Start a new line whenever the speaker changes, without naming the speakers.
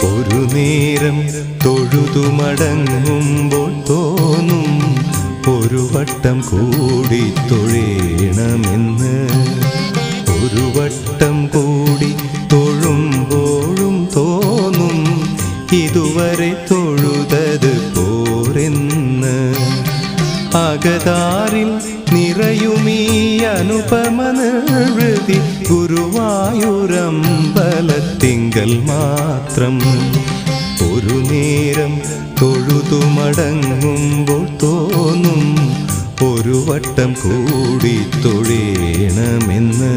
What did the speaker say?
ഒരു നേരം തൊഴുതുമടങ്ങുമ്പോൾ തോന്നും ഒരു വട്ടം കൂടി തൊഴേണമെന്ന്. ഒരു വട്ടം കൂടി തൊഴുമ്പോഴും തോന്നും ഇതുവരെ തൊഴുതത് പോരെന്ന്. അകതാരിൽ നിറയുമീ അനുപമ നിർവൃതി ഗുരുവായൂരമ്പലത്തിങ്കൽ മാത്രം. ഒരു നേരം തൊഴുതുമടങ്ങുമ്പോൾ തോന്നും ഒരു വട്ടം കൂടി തൊഴേണമെന്ന്.